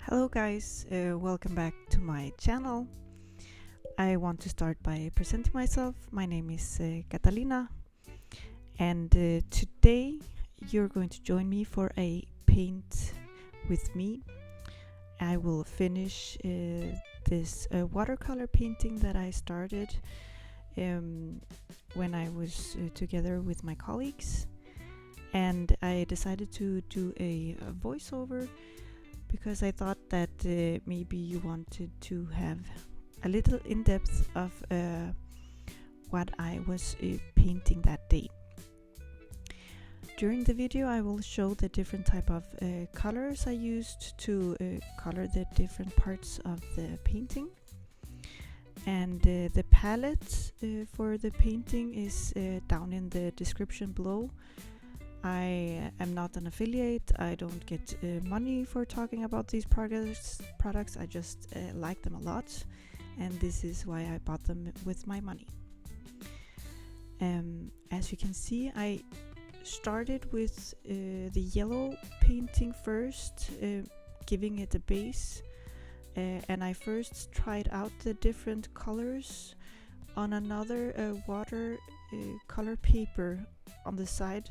Hello guys, welcome back to my channel. I want to start by presenting myself. My name is Catalina, and today you're going to join me for a paint with me. I will finish this watercolor painting that I started when I was together with my colleagues, and I decided to do a voiceover because I thought that maybe you wanted to have a little in-depth of what I was painting that day. During the video I will show the different type of colors I used to color the different parts of the painting. And the palette for the painting is down in the description below. I am not an affiliate. I don't get money for talking about these products. I just like them a lot, and this is why I bought them with my money. As you can see, I started with the yellow painting first, giving it a base, and I first tried out the different colors on another water color paper on the side.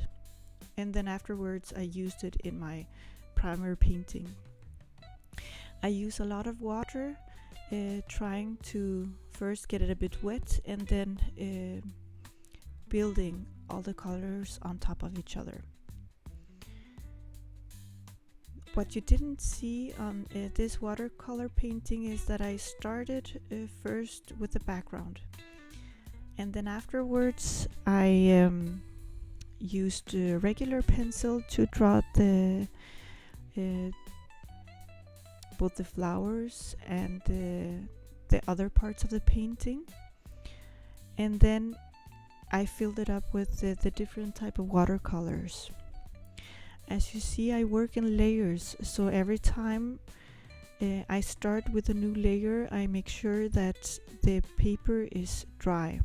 And then afterwards I used it in my primer painting. I use a lot of water, trying to first get it a bit wet and then building all the colors on top of each other. What you didn't see on this watercolor painting is that I started first with the background, and then afterwards I used a regular pencil to draw the both the flowers and the other parts of the painting, and then I filled it up with the different type of watercolors. As you see, I work in layers, so every time I start with a new layer I make sure that the paper is dry.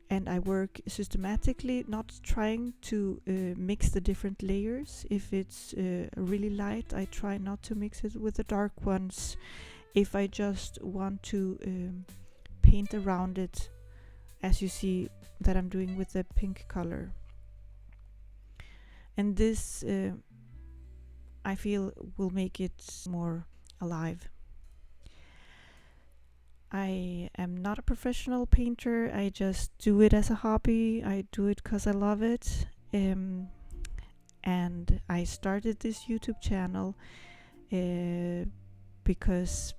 And I work systematically, not trying to mix the different layers. If it's really light, I try not to mix it with the dark ones. If I just want to paint around it, as you see that I'm doing with the pink color. And this I feel will make it more alive. I am not a professional painter. I just do it as a hobby. I do it because I love it. And I started this YouTube channel because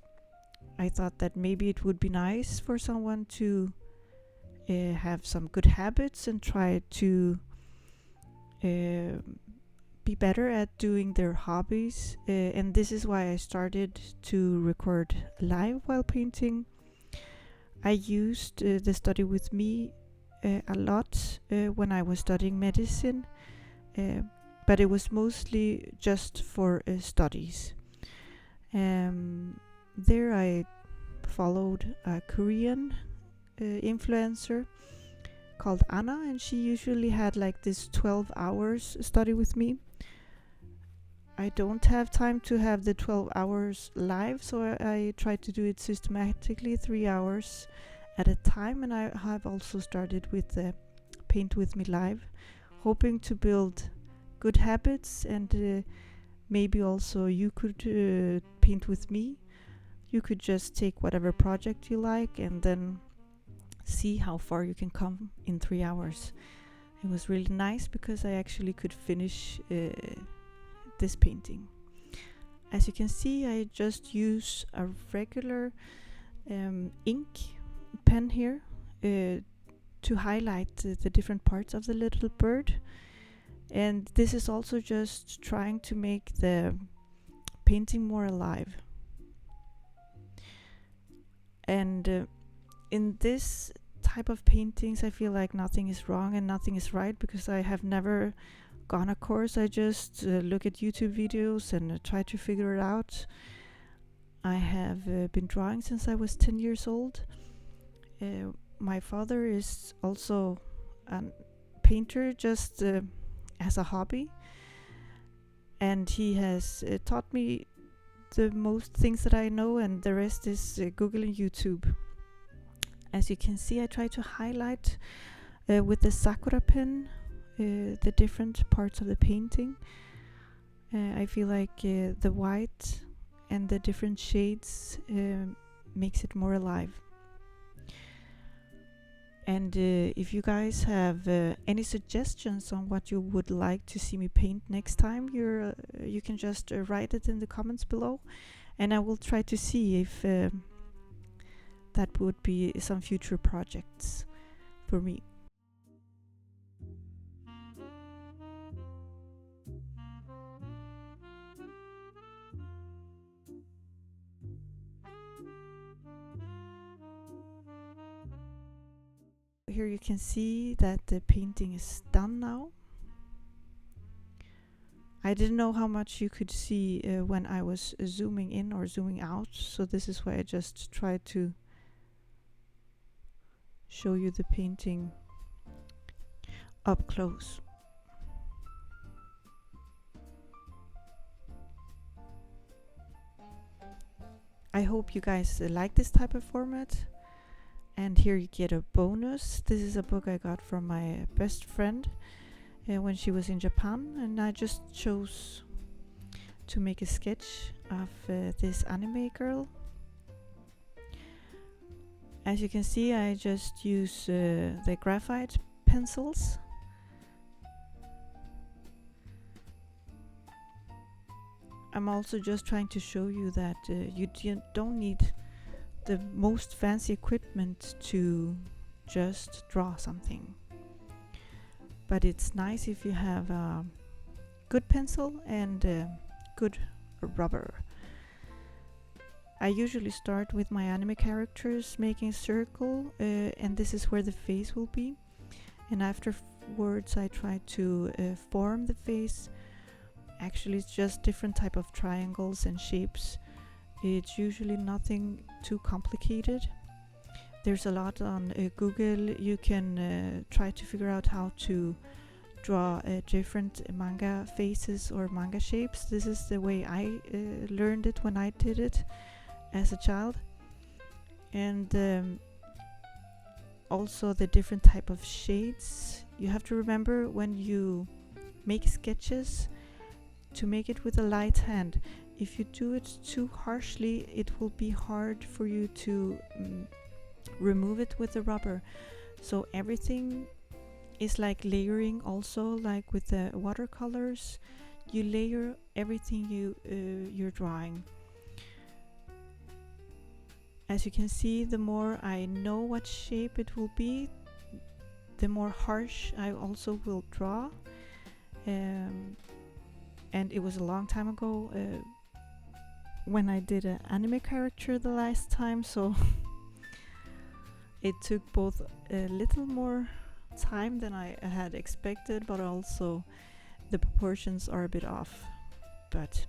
I thought that maybe it would be nice for someone to have some good habits and try to be better at doing their hobbies. And this is why I started to record live while painting. I used the Study With Me a lot when I was studying medicine, but it was mostly just for studies. There I followed a Korean influencer called Anna, and she usually had like this 12 hours Study With Me. I don't have time to have the 12 hours live, so I try to do it systematically, 3 hours at a time. And I have also started with the Paint With Me live, hoping to build good habits, and maybe also you could paint with me. You could just take whatever project you like and then see how far you can come in 3 hours. It was really nice because I actually could finish this painting. As you can see, I just use a regular ink pen here to highlight the different parts of the little bird, and this is also just trying to make the painting more alive. And in this type of paintings I feel like nothing is wrong and nothing is right, because I have never gone a course. I just look at YouTube videos and try to figure it out. I have been drawing since I was 10 years old. My father is also a painter, just as a hobby, and he has taught me the most things that I know, and the rest is Google and YouTube. As you can see, I try to highlight with the Sakura pen the different parts of the painting. I feel like the white and the different shades makes it more alive. And if you guys have any suggestions on what you would like to see me paint next time, you can just write it in the comments below, and I will try to see if that would be some future projects for me. Here you can see that the painting is done now. I didn't know how much you could see when I was zooming in or zooming out, so this is why I just tried to show you the painting up close. I hope you guys like this type of format. And here you get a bonus. This is a book I got from my best friend when she was in Japan, and I just chose to make a sketch of this anime girl. As you can see, I just use the graphite pencils. I'm also just trying to show you that you don't need the most fancy equipment to just draw something, but it's nice if you have a good pencil and good rubber. I usually start with my anime characters making a circle, and this is where the face will be, and afterwards I try to form the face. Actually, it's just different type of triangles and shapes. It's usually nothing too complicated. There's a lot on Google. You can try to figure out how to draw different manga faces or manga shapes. This is the way I learned it when I did it as a child. And also the different type of shades. You have to remember when you make sketches to make it with a light hand. If you do it too harshly, it will be hard for you to remove it with the rubber. So everything is like layering also, like with the watercolors. You layer everything you're drawing. As you can see, the more I know what shape it will be, the more harsh I also will draw. And it was a long time ago when I did an anime character the last time, so it took both a little more time than I had expected, but also the proportions are a bit off. But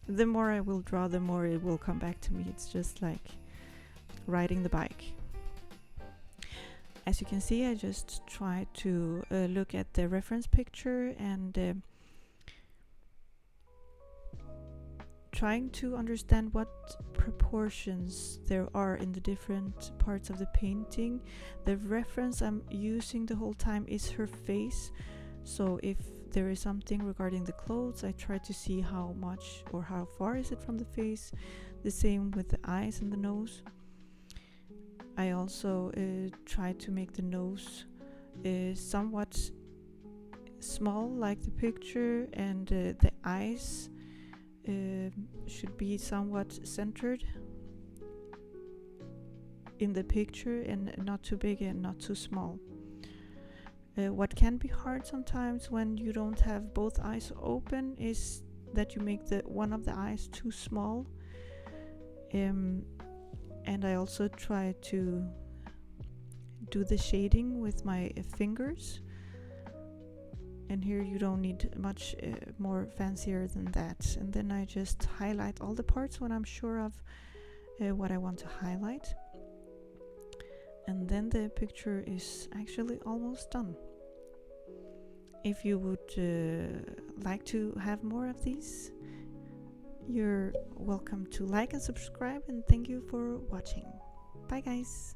the more I will draw, the more it will come back to me. It's just like riding the bike. As you can see, I just try to look at the reference picture and trying to understand what proportions there are in the different parts of the painting. The reference I'm using the whole time is her face, so if there is something regarding the clothes, I try to see how much or how far is it from the face. The same with the eyes and the nose. I also try to make the nose somewhat small like the picture, and the eyes should be somewhat centered in the picture and not too big and not too small. What can be hard sometimes when you don't have both eyes open is that you make the one of the eyes too small. And I also try to do the shading with my fingers. And here you don't need much more fancier than that. And then I just highlight all the parts when I'm sure of what I want to highlight. And then the picture is actually almost done. if you would like to have more of these, you're welcome to like and subscribe, and thank you for watching. Bye guys.